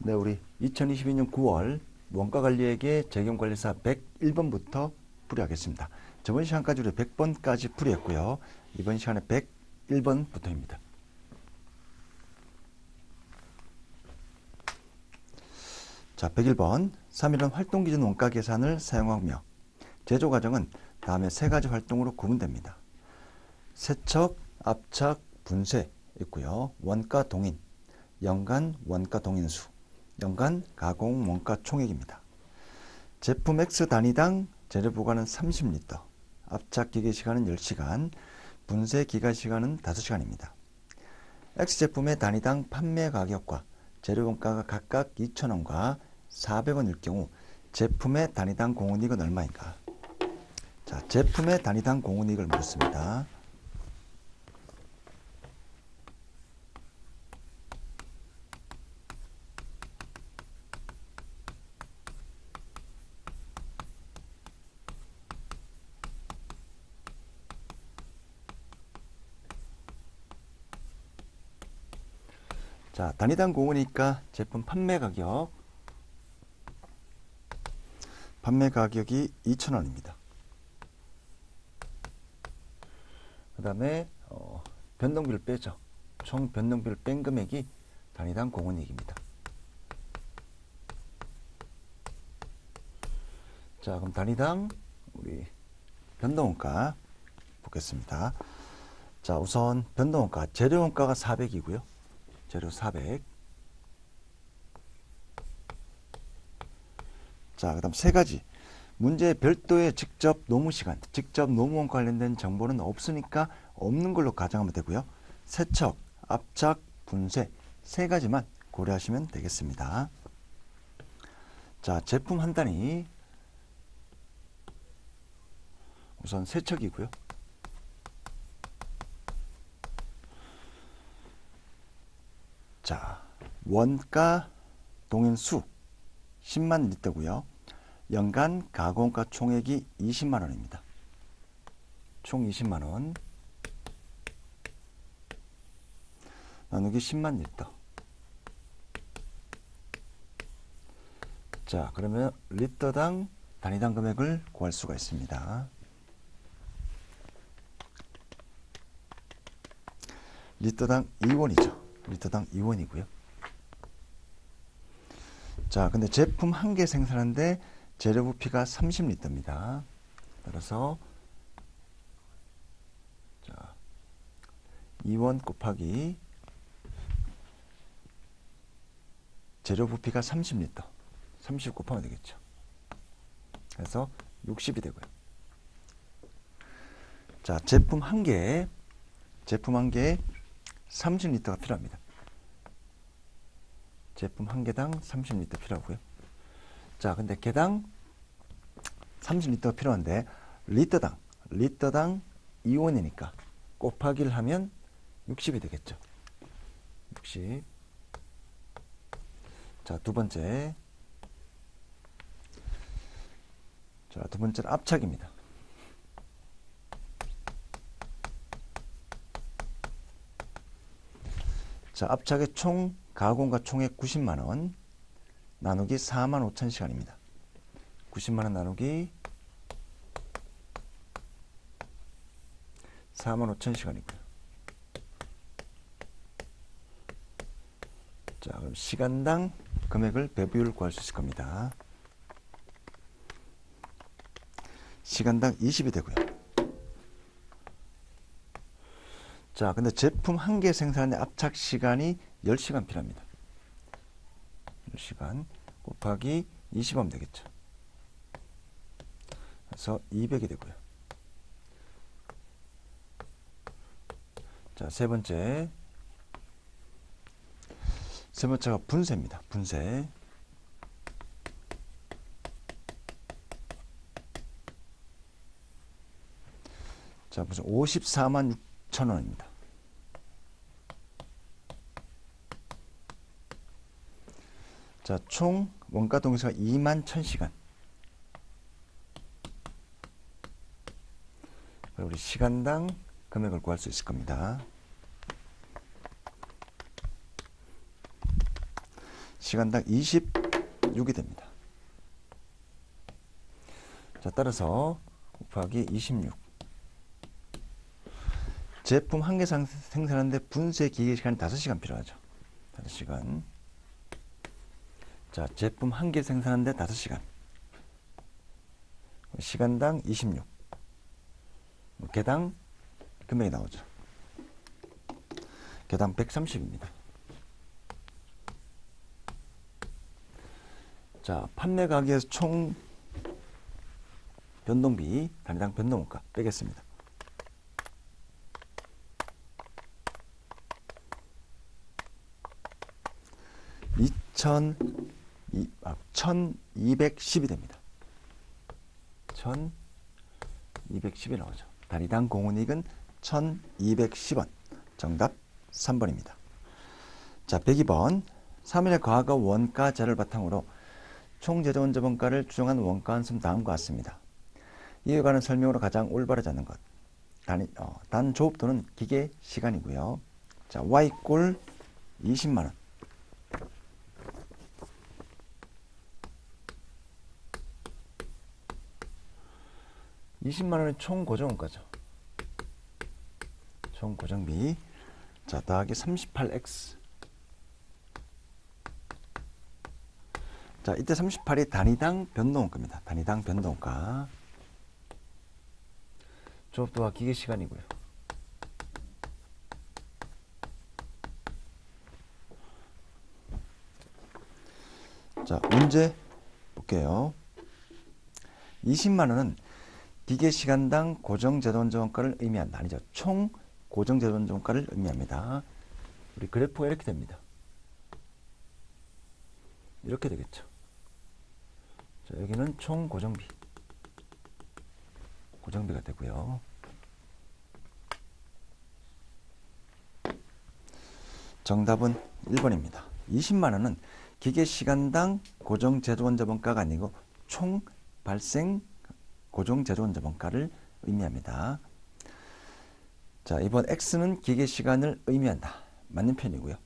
네, 우리 2022년 9월 원가관리회계 재경관리사 101번부터 풀이하겠습니다. 저번 시간까지 우리 100번까지 풀이했고요. 이번 시간에 101번부터입니다. 자, 101번. 3일은 활동기준 원가 계산을 사용하며 제조 과정은 다음에 세 가지 활동으로 구분됩니다. 세척, 압착, 분쇄 있고요. 원가 동인, 연간 원가 동인수, 연간 가공 원가 총액입니다. 제품 X 단위당 재료 보관은 30리터, 압착 기계 시간은 10시간, 분쇄 기간 시간은 5시간입니다. X 제품의 단위당 판매 가격과 재료 원가가 각각 2,000원과 400원일 경우 제품의 단위당 공원이익은 얼마인가? 자, 제품의 단위당 공원이익을 묻습니다. 자, 단위당 공원이니까 제품 판매 가격이 2,000원입니다. 그 다음에 변동비를 빼죠. 총 변동비를 뺀 금액이 단위당 공원이익입니다. 자, 그럼 단위당 우리 변동원가 보겠습니다. 자, 우선 변동원가, 재료원가가 400이고요. 재료 400. 자, 그 다음 세 가지. 문제에 별도의 직접 노무시간, 직접 노무원 관련된 정보는 없으니까 없는 걸로 가정하면 되고요. 세척, 압착, 분쇄 세 가지만 고려하시면 되겠습니다. 자, 제품 한 단위. 우선 세척이고요. 자, 원가 동인수 10만 리터고요. 연간 가공가 총액이 20만 원입니다. 총 20만 원 나누기 10만 리터. 자, 그러면 리터당 단위당 금액을 구할 수가 있습니다. 리터당 2원이죠. 리터당 2원이고요. 자, 근데 제품 한 개 생산하는데 재료 부피가 30리터입니다. 따라서 자, 2원 곱하기 재료 부피가 30리터. 30 곱하면 되겠죠. 그래서 60이 되고요. 자, 제품 한 개에 30리터가 필요합니다. 제품 한 개당 30리터 필요하고요. 자, 근데 개당 30리터가 필요한데 리터당 2원이니까 곱하기를 하면 60이 되겠죠. 60. 자, 두 번째는 압착입니다. 자, 압착의 총 가공과 총액 90만 원 나누기 4만 5천 시간입니다. 90만 원 나누기 4만 5천 시간이고요. 자, 그럼 시간당 금액을 배비율 구할 수 있을 겁니다. 시간당 20이 되고요. 자, 근데 제품 한 개 생산에 압착 시간이 10시간 필요합니다. 10시간 곱하기 20하면 되겠죠. 그래서 200이 되고요. 자, 세 번째가 분쇄입니다. 분쇄. 자, 무슨 54만 6천 원입니다. 자, 총 원가 동의서가 2만 1000시간. 우리 시간당 금액을 구할 수 있을 겁니다. 시간당 26이 됩니다. 자, 따라서 곱하기 26. 제품 한 개 생산하는데 분쇄 기계 시간이 5시간 필요하죠. 5시간. 자, 제품 한 개 생산하는데 5시간. 시간당 26. 개당 금액이 나오죠. 개당 130입니다. 자, 판매 가격에서 총 변동비, 단위당 변동원가 빼겠습니다. 1210이 됩니다. 1210이 나오죠. 단위당 공훈이익은 1210원. 정답 3번입니다. 자, 102번. 3일의 과거 원가 자료를 바탕으로 총 제조원자본가를 추정한 원가 한수는 다음과 같습니다. 이에 관한 설명으로 가장 올바르지 않은 것. 단 조업도는 기계 시간이고요. 자, Y꼴 20만원. 20만원의 총 고정원가죠. 총 고정비. 자, 더하기 38X. 자, 이때 38이 단위당 변동원가입니다. 단위당 변동원가. 조업도와 기계 시간이고요. 자, 문제 볼게요. 20만원은 기계 시간당 고정제조원자원가를 의미한다. 아니죠. 총 고정제조원자원가를 의미합니다. 우리 그래프가 이렇게 됩니다. 이렇게 되겠죠. 자, 여기는 총 고정비. 고정비가 되고요. 정답은 1번입니다. 20만원은 기계 시간당 고정제조원자원가가 아니고 총 발생 고정제조원자원가를 의미합니다. 자, 이번 X는 기계 시간을 의미한다. 맞는 편이고요.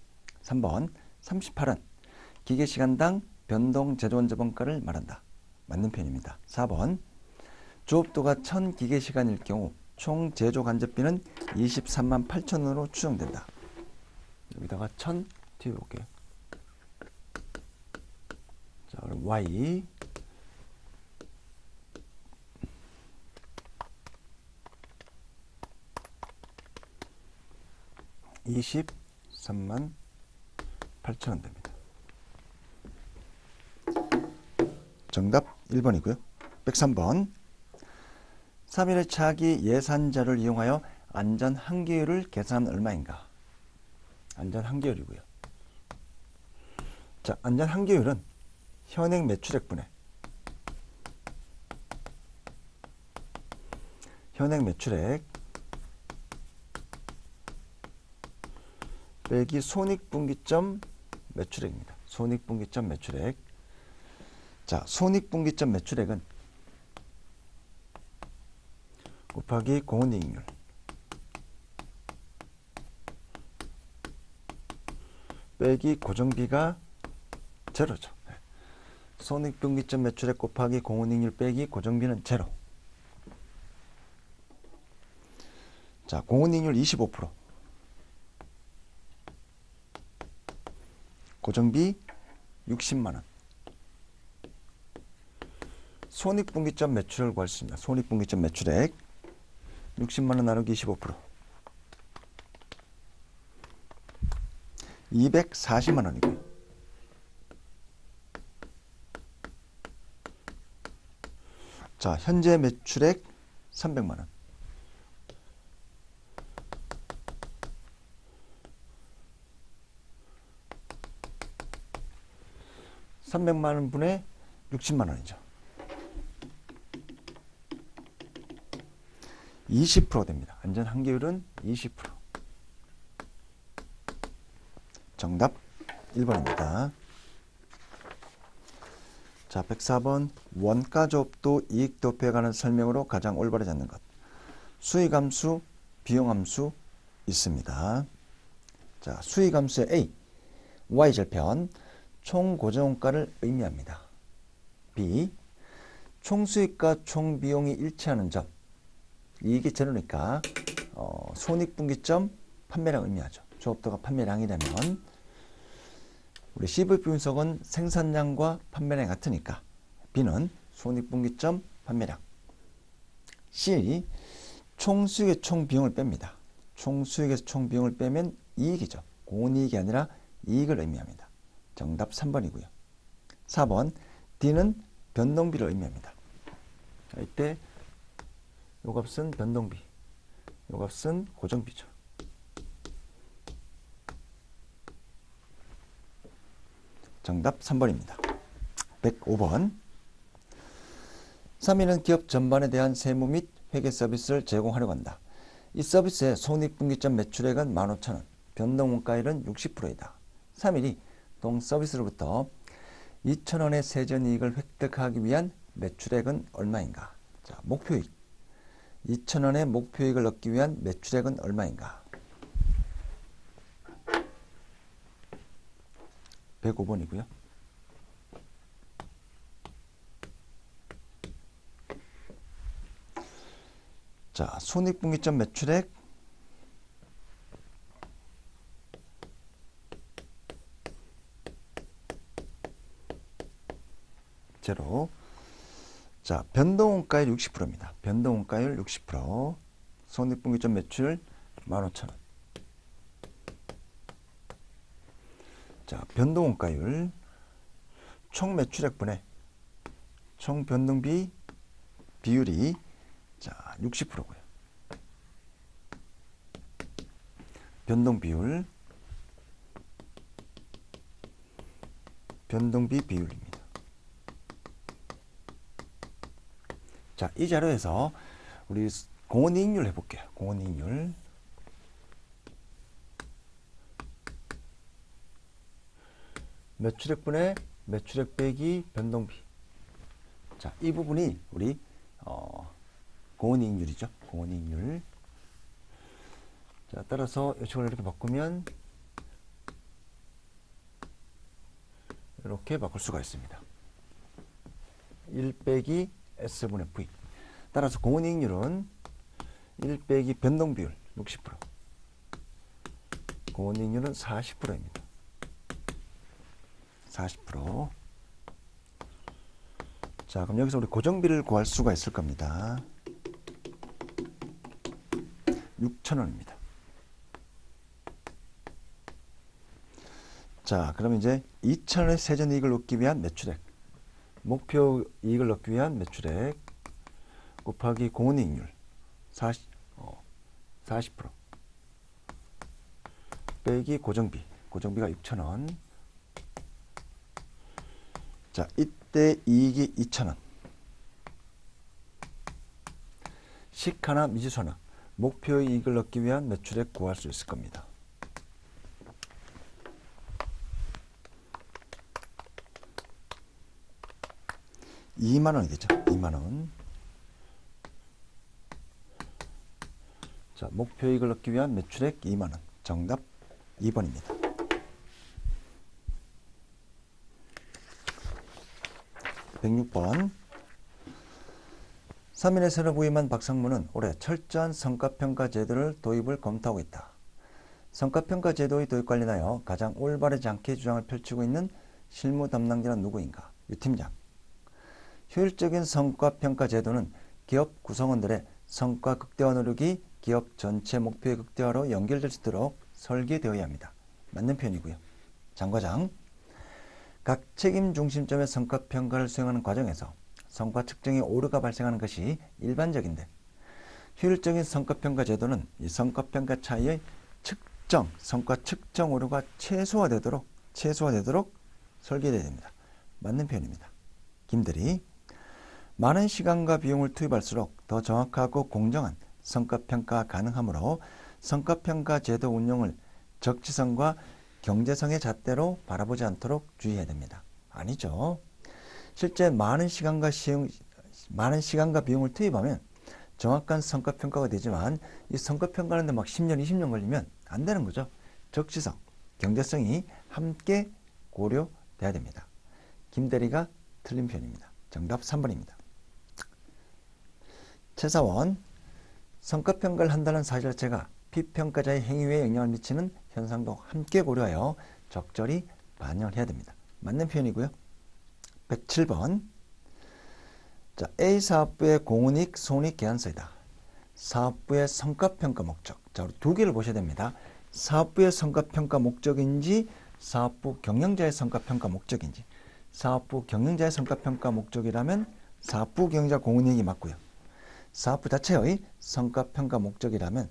3번 38은 기계 시간당 변동 제조원자원가를 말한다. 맞는 편입니다. 4번 조업도가 1000 기계 시간일 경우 총 제조 간접비는 23만 8천원으로 추정된다. 여기다가 1000 띄워볼게요. 자, 그럼 Y 23만 8천원 됩니다. 정답 1번이고요. 103번 3일의 차기 예산자를 이용하여 안전 한계율을 계산하면 얼마인가? 안전 한계율이고요. 자, 안전 한계율은 현행 매출액분의 현행 매출액 빼기 손익분기점 매출액입니다. 손익분기점 매출액. 자, 손익분기점 매출액은 곱하기 공헌이익률 빼기 고정비가 제로죠. 손익분기점 매출액 곱하기 공헌이익률 빼기 고정비는 제로. 자, 공헌이익률 25%. 고정비 60만원. 손익분기점 매출을 구할 수 있습니다. 손익분기점 매출액 60만원 나누기 25%. 240만원이고요. 자, 현재 매출액 300만원. 300만원 분의 60만원이죠. 20% 됩니다. 안전 한계율은 20%. 정답 1번입니다. 자, 104번 원가 조업도 이익 도표에 관한 설명으로 가장 올바르지 않는 것. 수익 함수, 비용 함수 있습니다. 자, 수익 함수의 A, Y절편, 총 고정원가를 의미합니다. B. 총수익과 총비용이 일치하는 점. 이익이 제로니까 손익분기점 판매량 의미하죠. 조업도가 판매량이라면 우리 CVP 분석은 생산량과 판매량이 같으니까 B는 손익분기점 판매량. C. 총수익의 총비용을 뺍니다. 총수익에서 총비용을 빼면 이익이죠. 공원이익이 아니라 이익을 의미합니다. 정답 3번이고요. 4번 D는 변동비를 의미합니다. 자, 이때 요 값은 변동비, 요 값은 고정비죠. 정답 3번입니다. 105번 3위는 기업 전반에 대한 세무 및 회계 서비스를 제공하려고 한다. 이 서비스의 손익분기점 매출액은 15,000원, 변동원가율은 60%이다. 3일이 동 서비스로부터 2,000원의 세전이익을 획득하기 위한 매출액은 얼마인가? 자, 목표이익. 2,000원의 목표이익을 얻기 위한 매출액은 얼마인가? 105번이고요. 자, 손익분기점 매출액 제로. 자, 변동원가율 60%입니다. 변동원가율 60%. 손익분기점 매출 15,000원. 자, 변동원가율 총 매출액분의 총 변동비 비율이 자, 60%고요. 변동비율, 변동비 비율입니다. 자, 이 자료에서 우리 공원이익률 해볼게요. 공원이익률. 매출액분의 매출액 빼기 변동비. 자, 이 부분이 우리 공원이익률이죠. 공원이익률. 자, 따라서 요식을 이렇게 바꾸면 이렇게 바꿀 수가 있습니다. 1 빼기 S분의 V. 따라서 공원이익률은 1 빼기 변동비율 60%. 공원이익률은 40%입니다. 40%. 자, 그럼 여기서 우리 고정비를 구할 수가 있을 겁니다. 6,000원입니다. 자, 그럼 이제 2,000원의 세전이익을 얻기 위한 매출액, 목표 이익을 얻기 위한 매출액 곱하기 공원이익률 40% 빼기 고정비, 고정비가 6,000원. 자, 이때 이익이 2,000원. 식 하나 미지수 하나. 목표 이익을 얻기 위한 매출액 구할 수 있을 겁니다. (2만원이) 되죠. 2만원. 자, 목표 이익을 얻기 위한 매출액 2만원. 정답 2번입니다. 106번 3인의 새로 부임한 박상무는 올해 철저한 성과평가 제도를 도입을 검토하고 있다. 성과평가 제도의 도입 관련하여 가장 올바르지 않게 주장을 펼치고 있는 실무 담당자는 누구인가? 유 팀장. 효율적인 성과평가 제도는 기업 구성원들의 성과 극대화 노력이 기업 전체 목표의 극대화로 연결될 수 있도록 설계되어야 합니다. 맞는 표현이고요. 장과장. 각 책임 중심점의 성과평가를 수행하는 과정에서 성과 측정의 오류가 발생하는 것이 일반적인데 효율적인 성과평가 제도는 이 성과평가 차이의 측정, 성과 측정 오류가 최소화되도록 설계되어야 됩니다. 맞는 표현입니다. 김대리. 많은 시간과 비용을 투입할수록 더 정확하고 공정한 성과평가가 가능하므로 성과평가 제도 운용을 적지성과 경제성의 잣대로 바라보지 않도록 주의해야 됩니다. 아니죠. 실제 많은 시간과 비용을 투입하면 정확한 성과평가가 되지만 이 성과평가하는데 막 10년, 20년 걸리면 안 되는 거죠. 적지성, 경제성이 함께 고려돼야 돼야 됩니다. 김대리가 틀린 표현입니다. 정답 3번입니다. 최사원, 성과평가를 한다는 사실 자체가 피평가자의 행위에 영향을 미치는 현상도 함께 고려하여 적절히 반영을 해야 됩니다. 맞는 표현이고요. 107번. 자, A 사업부의 공은이익, 손익 계산서이다. 사업부의 성과평가 목적. 자, 우리 두 개를 보셔야 됩니다. 사업부의 성과평가 목적인지 사업부 경영자의 성과평가 목적인지. 사업부 경영자의 성과평가 목적이라면 사업부 경영자 공은이익이 맞고요. 사업부 자체의 성과평가 목적이라면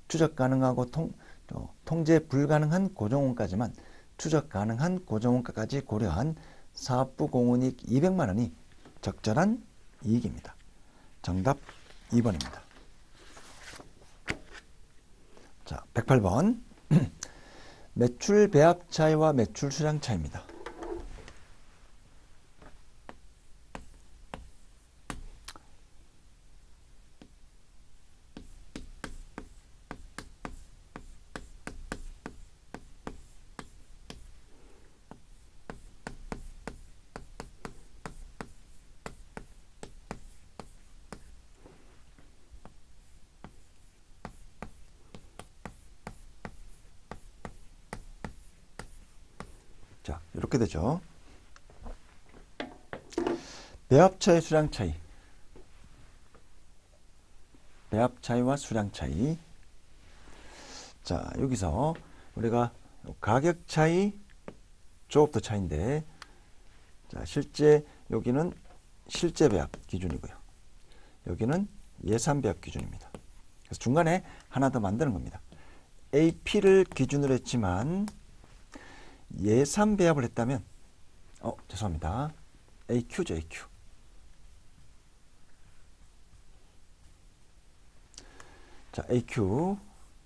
추적 가능하고 통제 불가능한 고정원가지만 추적 가능한 고정원가까지 고려한 사업부 공은이익 200만 원이 적절한 이익입니다. 정답 2번입니다. 자, 108번. 매출 배합 차이와 매출 수량 차이입니다. 자, 이렇게 되죠. 배합 차이, 수량 차이. 배합 차이와 수량 차이. 자, 여기서 우리가 가격 차이, 조업도 차이인데, 자, 실제 여기는 실제 배합 기준이고요. 여기는 예산 배합 기준입니다. 그래서 중간에 하나 더 만드는 겁니다. AP를 기준으로 했지만 예산 배합을 했다면 죄송합니다. AQ죠, AQ. 자, AQ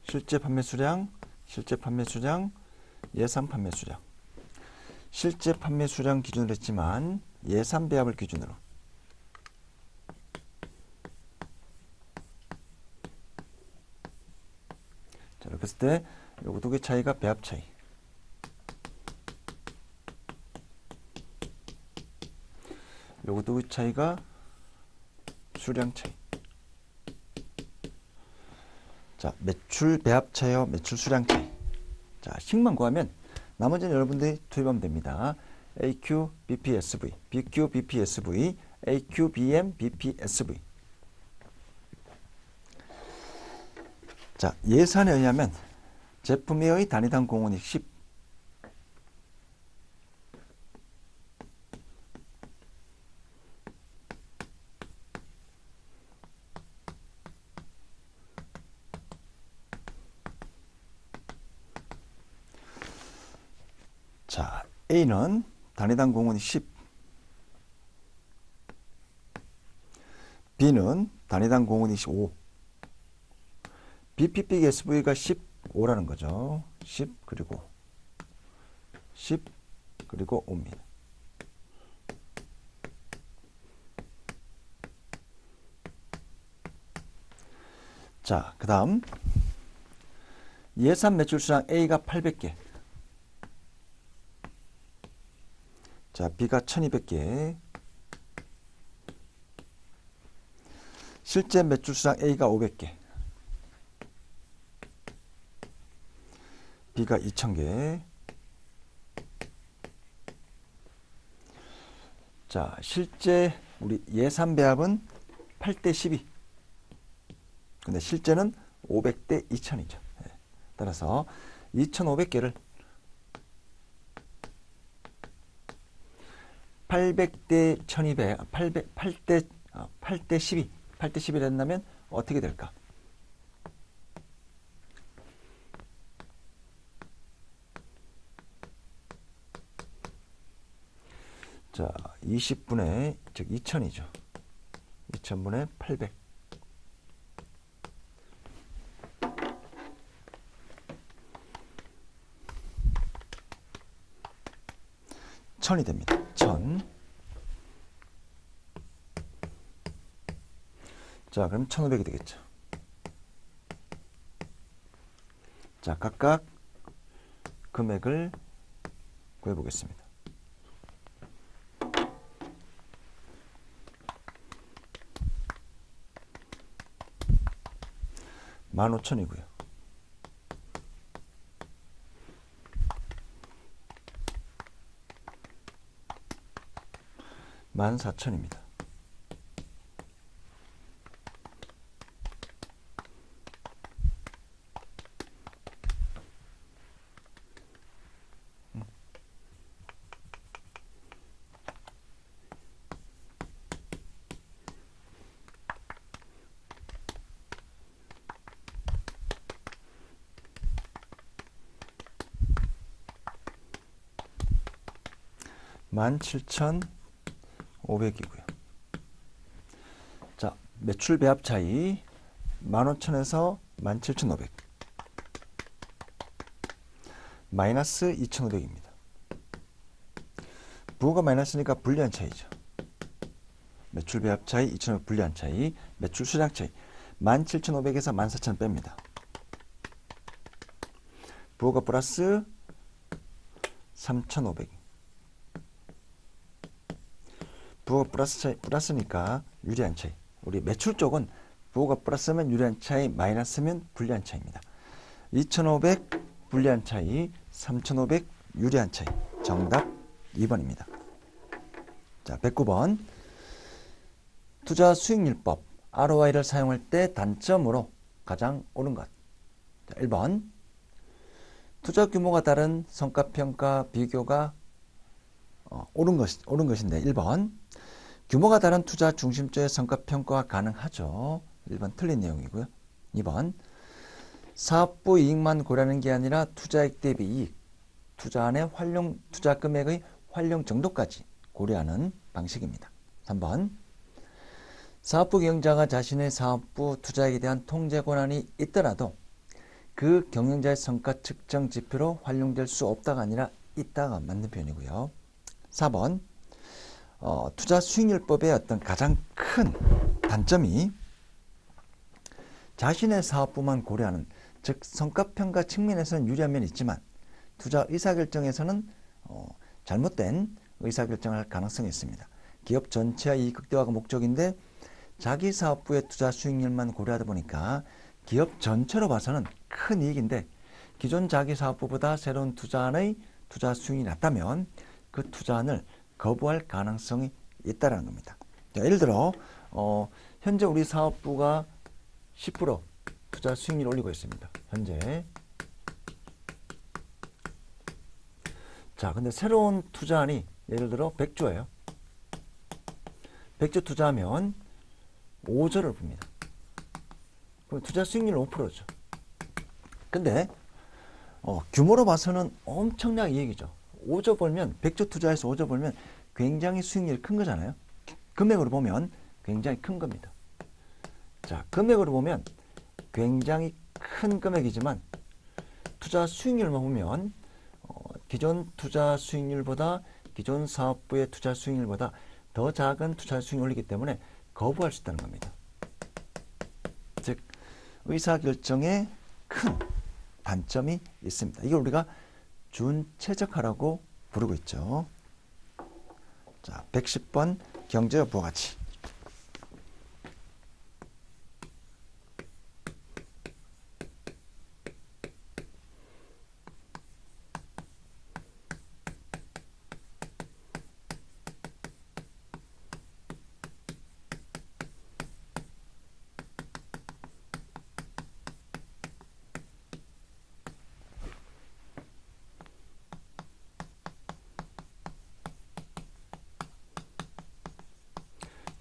실제 판매 수량, 실제 판매 수량, 예산 판매 수량. 실제 판매 수량 기준으로 했지만 예산 배합을 기준으로. 자, 이렇게 했을 때 요거 두 개 차이가 배합 차이. 요거 두 개 차이가 수량 차이. 자, 매출 배합 차이와 매출 수량 차이. 자, 식만 구하면 나머지는 여러분들이 투입하면 됩니다. AQ, BPSV, BQ, BPSV, AQ, BM, BPSV. 자, 예산에 의하면 제품의 단위당 공원이 10. 자, A는 단위당 공원이 10. B는 단위당 공원이 5. BPP SV가 15라는 거죠. 10 그리고 10 그리고 5입니다. 자, 그 다음 예산 매출 수량 A가 800개. 자, B가 1200개. 실제 매출 수량 A가 500개. B가 2000개. 자, 실제 우리 예산 배합은 8대 12. 근데 실제는 500대 2000이죠. 따라서 2500개를 800대 1200, 8대 12, 8대 11이 된다면 어떻게 될까? 자, 20분의, 즉 2000이죠. 2000분의 800. 1000이 됩니다. 1000. 자, 그럼 1500이 되겠죠. 자, 각각 금액을 구해보겠습니다. 15,000이고요. 14,000입니다. (17,500이고요) 자, 매출 배합 차이 15,000에서 17,500 마이너스 2,500입니다. 부호가 마이너스니까 불리한 차이죠. 매출 배합 차이, 2,500 불리한 차이, 매출 수량 차이 17,500에서 14,000 뺍니다. 부호가 플러스 3,500. 부호가 플러스니까 유리한 차이. 우리 매출 쪽은 부호가 플러스면 유리한 차이, 마이너스면 불리한 차이입니다. 2,500 불리한 차이, 3,500 유리한 차이. 정답 2번입니다. 자, 109번. 투자 수익률법 ROI를 사용할 때 단점으로 가장 옳은 것. 자, 1번. 투자 규모가 다른 성과평가 비교가 옳은 것인데 1번. 규모가 다른 투자 중심주의 성과평가가 가능하죠. 1번 틀린 내용이고요. 2번. 사업부 이익만 고려하는 게 아니라 투자액 대비 이익, 투자안의 투자 금액의 활용 정도까지 고려하는 방식입니다. 3번. 사업부 경영자가 자신의 사업부 투자액에 대한 통제 권한이 있더라도 그 경영자의 성과 측정 지표로 활용될 수 없다가 아니라 있다가 맞는 표현이고요. 4번. 투자 수익률법의 어떤 가장 큰 단점이 자신의 사업부만 고려하는, 즉 성과평가 측면에서는 유리한 면이 있지만 투자 의사결정에서는 잘못된 의사결정을 할 가능성이 있습니다. 기업 전체의 이익 극대화가 목적인데 자기 사업부의 투자 수익률만 고려하다 보니까 기업 전체로 봐서는 큰 이익인데 기존 자기 사업부보다 새로운 투자안의 투자 수익이 낮다면 그 투자안을 거부할 가능성이 있다는 겁니다. 자, 예를 들어 현재 우리 사업부가 10% 투자 수익률을 올리고 있습니다. 현재. 자, 근데 새로운 투자안이 예를 들어 100조예요. 100조 투자하면 5조를 봅니다. 그럼 투자 수익률은 5%죠. 근데 규모로 봐서는 엄청난 이익이죠. 5조 벌면 100조 투자해서 5조 벌면 굉장히 수익률이 큰 거잖아요. 금액으로 보면 굉장히 큰 겁니다. 자, 금액으로 보면 굉장히 큰 금액이지만 투자 수익률만 보면 기존 투자 수익률보다 기존 사업부의 투자 수익률보다 더 작은 투자 수익률을 올리기 때문에 거부할 수 있다는 겁니다. 즉 의사결정에 큰 단점이 있습니다. 이걸 우리가 준최적화라고 부르고 있죠. 자, 110번 경제와 부가가치.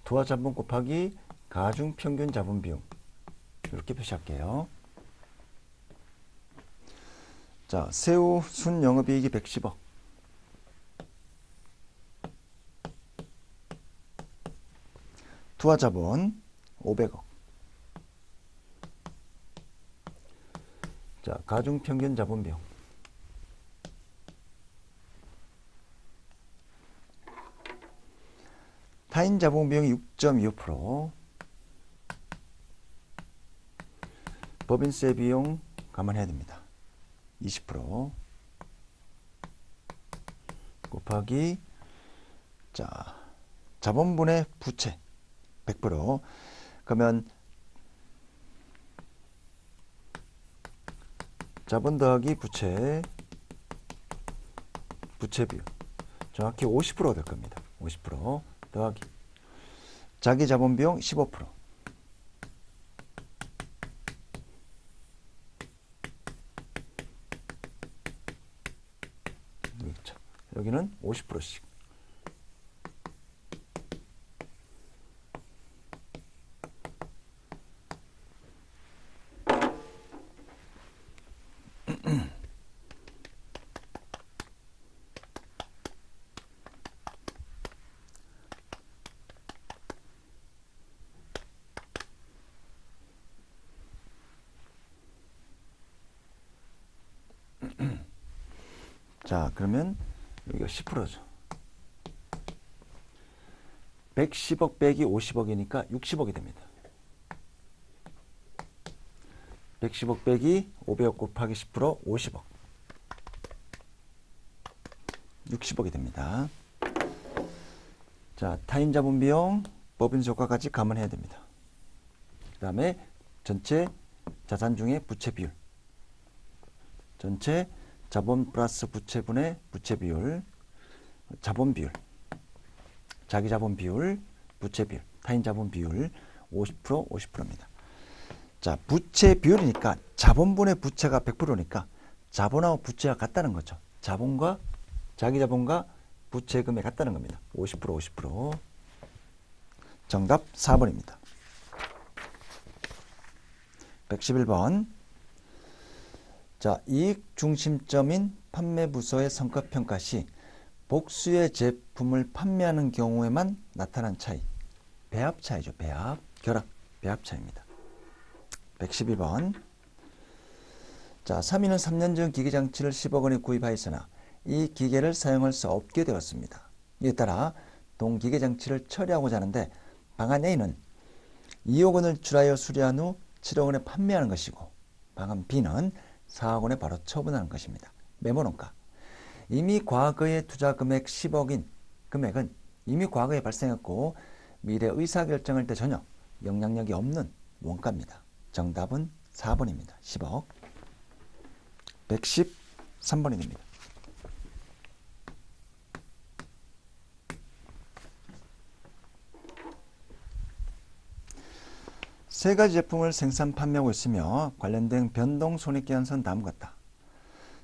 투하자본 곱하기 가중평균 자본비용 이렇게 표시할게요. 자, 새우 순영업이익이 110억, 투하자본 500억. 자, 가중평균 자본비용 타인 자본 비용이 6.25%, 법인세 비용 감안해야 됩니다. 20% 곱하기 자, 자본분의 부채 100%. 그러면 자본 더하기 부채 비율 정확히 50%가 될 겁니다. 50% 더하기 자기 자본 비용 15%. 여기는 50%씩. 자, 그러면 여기가 10%죠. 110억 빼기 50억이니까 60억이 됩니다. 110억 빼기 500억 곱하기 10% 50억. 60억이 됩니다. 자, 타인 자본 비용, 법인세 효과까지 감안해야 됩니다. 그 다음에 전체 자산 중에 부채 비율. 전체 자본 플러스 부채분의 부채 비율, 자본 비율, 자기 자본 비율, 부채 비율, 타인 자본 비율 50%, 50%입니다. 자, 부채 비율이니까 자본분의 부채가 100%니까 자본하고 부채가 같다는 거죠. 자본과 자기 자본과 부채금이 같다는 겁니다. 50%, 50%. 정답 4번입니다. 111번. 자, 이익 중심점인 판매 부서의 성과평가 시 복수의 제품을 판매하는 경우에만 나타난 차이. 배합 차이죠. 배합, 결합, 배합 차이입니다. 112번. 자, 3위는 3년 전 기계장치를 10억 원에 구입하였으나 이 기계를 사용할 수 없게 되었습니다. 이에 따라 동기계장치를 처리하고자 하는데 방안 A는 2억 원을 출하여 수리한 후 7억 원에 판매하는 것이고 방안 B는 4억 원에 바로 처분하는 것입니다. 메모론가. 이미 과거의 투자 금액 10억인 금액은 이미 과거에 발생했고 미래 의사결정할 때 전혀 영향력이 없는 원가입니다. 정답은 4번입니다. 10억. 113번이 됩니다. 세 가지 제품을 생산 판매하고 있으며 관련된 변동 손익계산서는 다음과 같다.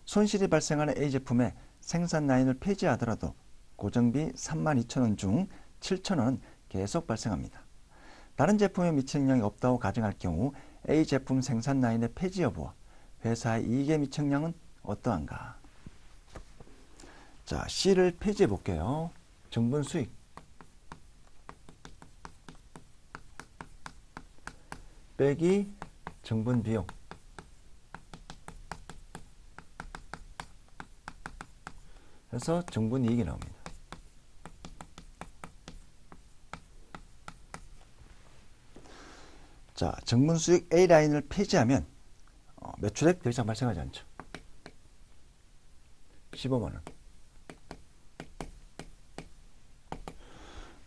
손실이 발생하는 A 제품의 생산 라인을 폐지하더라도 고정비 32,000원 중 7,000원은 계속 발생합니다. 다른 제품에 미치는 영향이 없다고 가정할 경우 A 제품 생산 라인의 폐지 여부와 회사의 이익에 미치는 영향은 어떠한가? 자, C를 폐지해 볼게요. 정분 수익 빼기 정분 비용. 그래서 정분 이익이 나옵니다. 자, 정분 수익 A 라인을 폐지하면 매출액 더 이상 발생하지 않죠. 15만 원.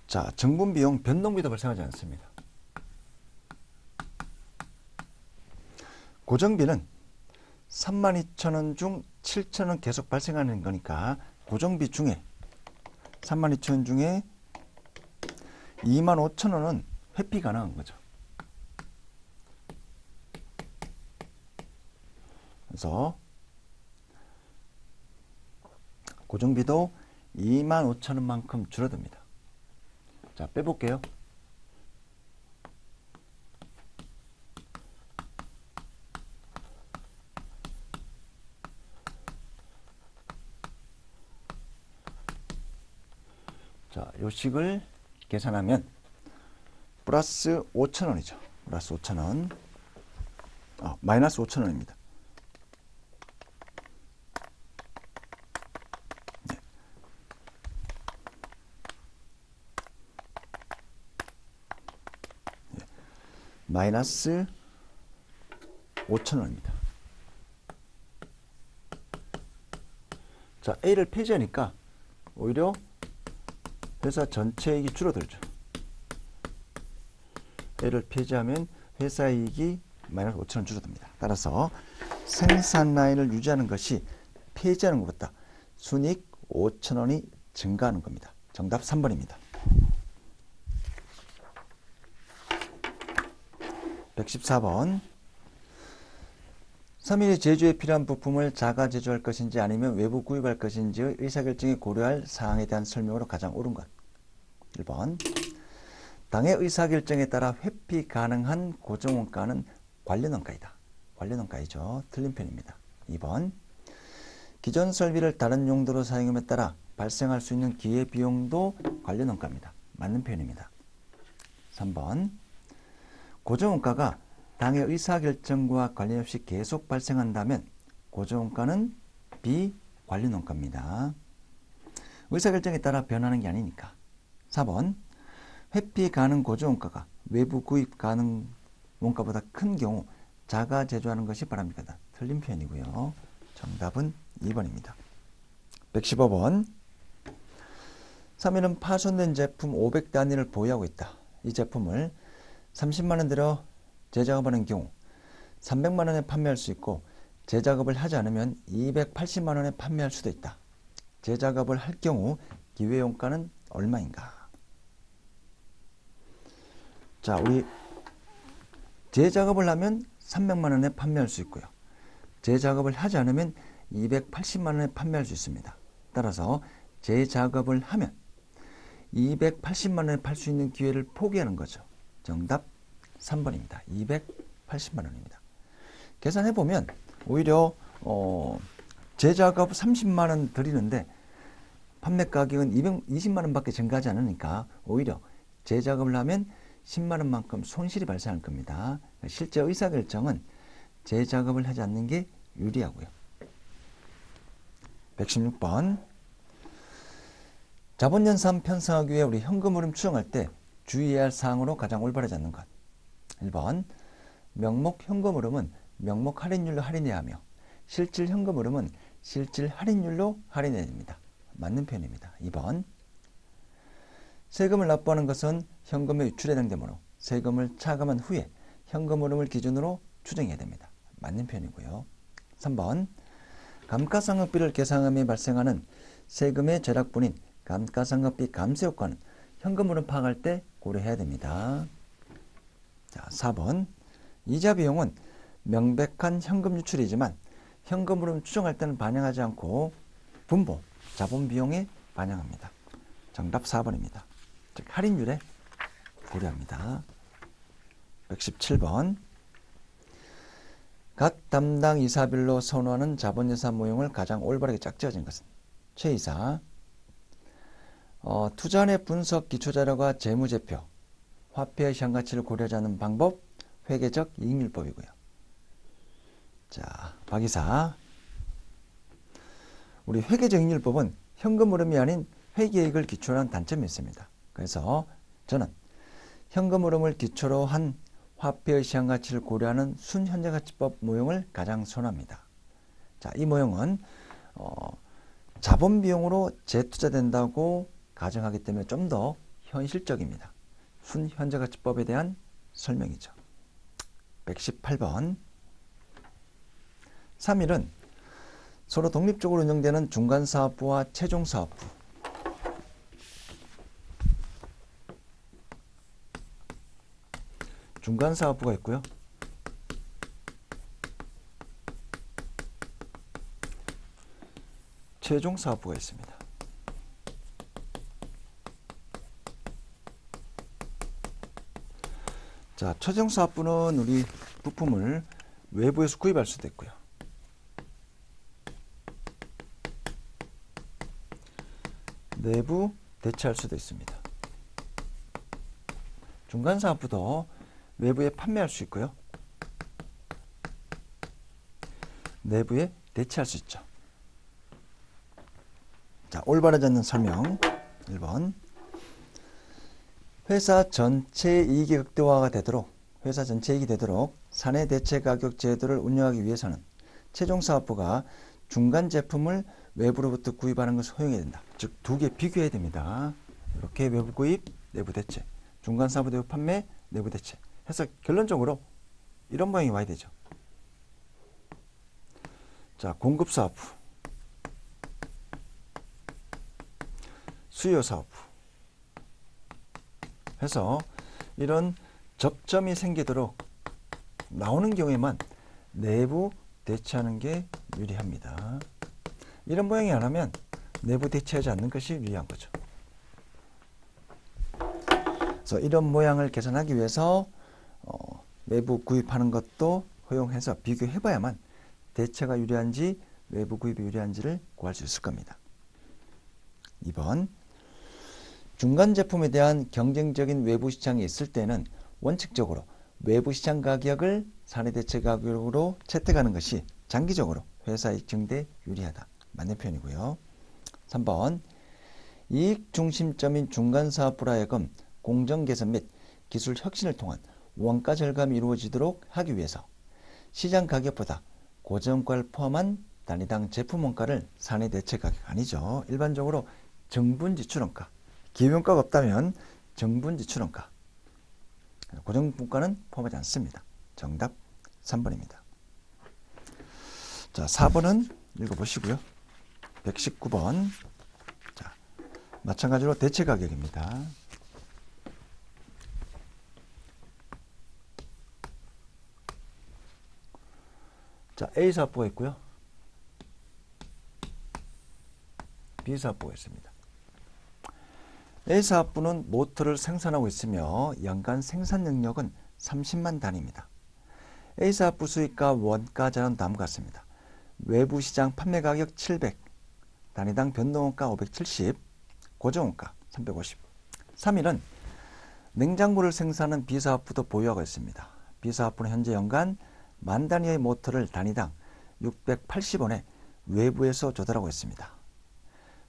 자, 정분 비용 변동비도 발생하지 않습니다. 고정비는 32,000원 중 7,000원 계속 발생하는 거니까 고정비 중에 32,000원 중에 25,000원은 회피 가능한 거죠. 그래서 고정비도 25,000원만큼 줄어듭니다. 자, 빼볼게요. 자, 요식을 계산하면 플러스 5,000원이죠. 플러스 5,000원. 마이너스 5,000원입니다. 네. 네. 마이너스 5,000원입니다. 자, A를 폐지하니까 오히려 회사 전체 이익이 줄어들죠. A를 폐지하면 회사 이익이 마이너스 5,000원 줄어듭니다. 따라서 생산 라인을 유지하는 것이 폐지하는 것보다 순이익 5,000원이 증가하는 겁니다. 정답 3번입니다. 114번. 3일의 제조에 필요한 부품을 자가 제조할 것인지 아니면 외부 구입할 것인지의 의사결정에 고려할 사항에 대한 설명으로 가장 옳은 것. 1번. 당의 의사결정에 따라 회피 가능한 고정원가는 관련원가이다. 관련원가이죠. 틀린 편입니다. 2번. 기존 설비를 다른 용도로 사용함에 따라 발생할 수 있는 기회비용도 관련원가입니다. 맞는 표현입니다. 3번. 고정원가가 당의 의사결정과 관련없이 계속 발생한다면 고정원가는 비관련원가입니다. 의사결정에 따라 변하는 게 아니니까. 4번. 회피 가능 고정원가가 외부 구입 가능 원가보다 큰 경우 자가 제조하는 것이 바람직하다. 틀린 표현이고요. 정답은 2번입니다. 115번. 3일은 파손된 제품 500단위를 보유하고 있다. 이 제품을 30만원 들여 재작업하는 경우 300만원에 판매할 수 있고 재작업을 하지 않으면 280만원에 판매할 수도 있다. 재작업을 할 경우 기회용가는 얼마인가? 자, 우리 재작업을 하면 300만원에 판매할 수 있고요. 재작업을 하지 않으면 280만원에 판매할 수 있습니다. 따라서 재작업을 하면 280만원에 팔 수 있는 기회를 포기하는 거죠. 정답 3번입니다. 280만원입니다. 계산해보면 오히려 재작업 30만원 드리는데 판매 가격은 220만원밖에 증가하지 않으니까 오히려 재작업을 하면 10만원만큼 손실이 발생할 겁니다. 실제 의사결정은 재작업을 하지 않는 게 유리하고요. 116번. 자본연산 편성하기 위해 우리 현금 흐름 추정할 때 주의해야 할 사항으로 가장 올바르지 않는 것. 1번. 명목 현금 흐름은 명목 할인율로 할인해야 하며 실질 현금 흐름은 실질 할인율로 할인해야 됩니다. 맞는 표현입니다. 2번. 세금을 납부하는 것은 현금의 유출에 해당되므로 세금을 차감한 후에 현금 흐름을 기준으로 추정해야 됩니다. 맞는 표현이고요. 3번. 감가상각비를 계산함에 발생하는 세금의 절약분인 감가상각비 감세 효과는 현금 흐름 파악할 때 고려해야 됩니다. 자, 4번. 이자 비용은 명백한 현금 유출이지만 현금 흐름 추정할 때는 반영하지 않고 분보, 자본 비용에 반영합니다. 정답 4번입니다. 즉 할인율에 고려합니다. 117번. 각 담당 이사별로 선호하는 자본예산 모형을 가장 올바르게 짝지어진 것은 최이사. 투자안의 분석 기초자료가 재무제표, 화폐의 시장가치를 고려하지 않는 방법, 회계적 이익률법이고요. 자, 박이사. 우리 회계적 이익률법은 현금 흐름이 아닌 회계이익을 기초로 한 단점이 있습니다. 그래서 저는 현금 흐름을 기초로 한 화폐의 시장가치를 고려하는 순현재가치법 모형을 가장 선호합니다. 자, 이 모형은 자본 비용으로 재투자된다고 가정하기 때문에 좀 더 현실적입니다. 순현재가치법에 대한 설명이죠. 118번. 3일은 서로 독립적으로 운영되는 중간사업부와 최종사업부. 중간사업부가 있고요. 최종사업부가 있습니다. 자, 최종사업부는 우리 부품을 외부에서 구입할 수도 있고요. 내부 대체할 수도 있습니다. 중간사업부도 외부에 판매할 수 있고요. 내부에 대체할 수 있죠. 자, 올바르지 않는 설명. 1번. 회사 전체 이익이 극대화가 되도록 사내 대체 가격 제도를 운영하기 위해서는 최종사업부가 중간 제품을 외부로부터 구입하는 것을 허용해야 된다. 즉, 두 개 비교해야 됩니다. 이렇게 외부 구입, 내부 대체, 중간사업부 내부 판매, 내부 대체 해서 결론적으로 이런 모양이 와야 되죠. 자, 공급사업부, 수요사업부 해서 이런 접점이 생기도록 나오는 경우에만 내부 대체하는 게 유리합니다. 이런 모양이 안 하면 내부 대체하지 않는 것이 유리한 거죠. 그래서 이런 모양을 개선하기 위해서 외부 구입하는 것도 허용해서 비교해 봐야만 대체가 유리한지 외부 구입이 유리한지를 구할 수 있을 겁니다. 2번, 중간 제품에 대한 경쟁적인 외부 시장이 있을 때는 원칙적으로 외부 시장 가격을 사내 대체 가격으로 채택하는 것이 장기적으로 회사 이익 증대에 유리하다. 맞는 표현이고요. 3번, 이익 중심점인 중간 사업부로 하여금 공정 개선 및 기술 혁신을 통한 원가 절감이 이루어지도록 하기 위해서 시장 가격보다 고정가를 포함한 단위당 제품 원가를 사내 대체 가격 아니죠. 일반적으로 정분 지출원가, 기회원가가 없다면 정분 지출원가, 고정분가는 포함하지 않습니다. 정답 3번입니다. 자, 4번은 읽어보시고요. 119번. 자, 마찬가지로 대체 가격입니다. 자, A 사업부가 있고요. B 사업부가 있습니다. A 사업부는 모터를 생산하고 있으며 연간 생산 능력은 30만 단위입니다. A 사업부 수익과 원가 자료는 다음과 같습니다. 외부 시장 판매 가격 700, 단위당 변동원가 570, 고정원가 350. 3위는 냉장고를 생산하는 B 사업부도 보유하고 있습니다. B 사업부는 현재 연간 만 단위의 모터를 단위당 680원에 외부에서 조달하고 있습니다.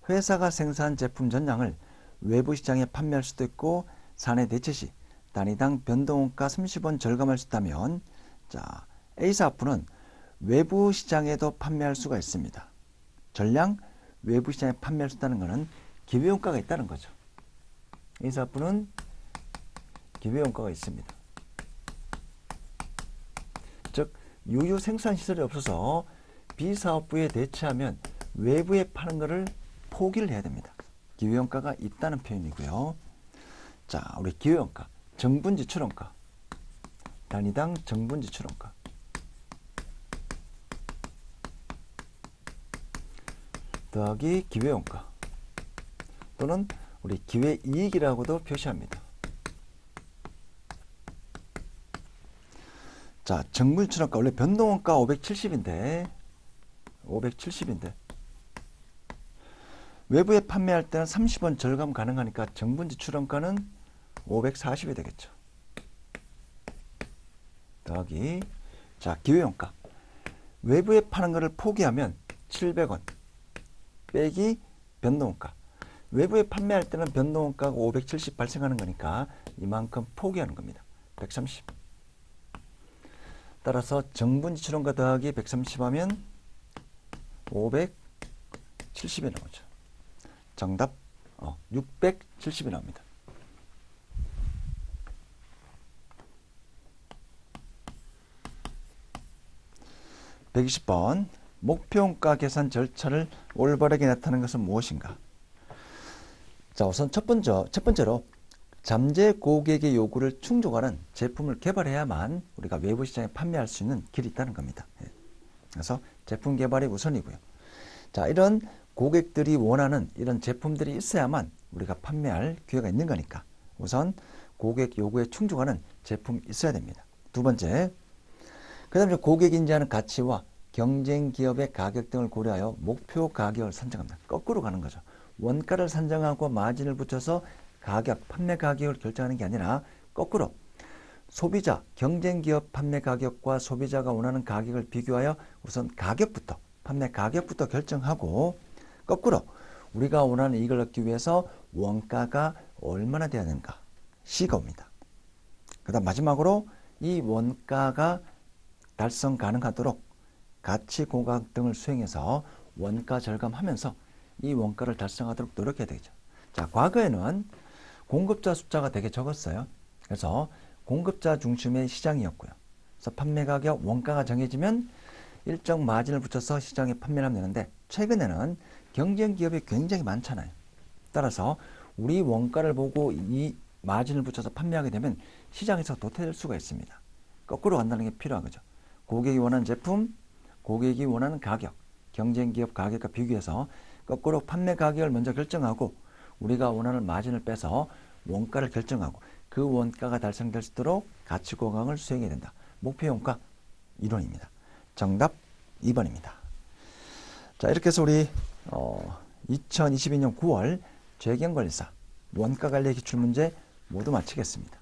회사가 생산한 제품 전량을 외부 시장에 판매할 수도 있고 사내 대체 시 단위당 변동원가 30원 절감할 수 있다면, 자, A 사업부는 외부 시장에도 판매할 수가 있습니다. 전량 외부 시장에 판매할 수 있다는 것은 기회원가가 있다는 거죠. A 사업부는 기회원가가 있습니다. 즉 유유 생산 시설이 없어서 B 사업부에 대체하면 외부에 파는 것을 포기를 해야 됩니다. 기회원가가 있다는 표현이고요. 자, 우리 기회원가, 정분지출원가, 단위당 정분지출원가, 더하기 기회원가 또는 우리 기회이익이라고도 표시합니다. 자, 정분지출원가 원래 변동원가 570인데 외부에 판매할 때는 30원 절감 가능하니까 정분지출원가는 540이 되겠죠. 더하기, 자, 기회원가, 외부에 파는 것을 포기하면 700원 빼기 변동원가, 외부에 판매할 때는 변동원가가 570 발생하는 거니까 이만큼 포기하는 겁니다. 130. 따라서 정분지출원가 더하기 130 하면 570이 나오죠. 정답 670이 나옵니다. (120번) 목표원가 계산 절차를 올바르게 나타내는 것은 무엇인가? 자, 우선 첫 번째로 잠재 고객의 요구를 충족하는 제품을 개발해야만 우리가 외부 시장에 판매할 수 있는 길이 있다는 겁니다. 그래서 제품 개발이 우선이고요. 자, 이런 고객들이 원하는 이런 제품들이 있어야만 우리가 판매할 기회가 있는 거니까 우선 고객 요구에 충족하는 제품이 있어야 됩니다. 두 번째, 그 다음에 고객이 인지하는 가치와 경쟁 기업의 가격 등을 고려하여 목표 가격을 산정합니다. 거꾸로 가는 거죠. 원가를 산정하고 마진을 붙여서 가격, 판매 가격을 결정하는 게 아니라 거꾸로 소비자, 경쟁 기업 판매 가격과 소비자가 원하는 가격을 비교하여 우선 가격부터, 판매 가격부터 결정하고 거꾸로 우리가 원하는 이익을 얻기 위해서 원가가 얼마나 돼야 하는가, C가 옵니다. 그 다음 마지막으로 이 원가가 달성 가능하도록 가치 공각 등을 수행해서 원가 절감하면서 이 원가를 달성하도록 노력해야 되겠죠. 자, 과거에는 공급자 숫자가 되게 적었어요. 그래서 공급자 중심의 시장이었고요. 그래서 판매 가격, 원가가 정해지면 일정 마진을 붙여서 시장에 판매를 하면 되는데 최근에는 경쟁 기업이 굉장히 많잖아요. 따라서 우리 원가를 보고 이 마진을 붙여서 판매하게 되면 시장에서 도태될 수가 있습니다. 거꾸로 간다는 게 필요한 거죠. 고객이 원하는 제품, 고객이 원하는 가격, 경쟁 기업 가격과 비교해서 거꾸로 판매 가격을 먼저 결정하고 우리가 원하는 마진을 빼서 원가를 결정하고 그 원가가 달성될 수 있도록 가치 공강을 수행해야 된다. 목표 원가 이론입니다. 정답 2번입니다. 자, 이렇게 해서 우리 2022년 9월 재경관리사 원가관리 기출문제 모두 마치겠습니다.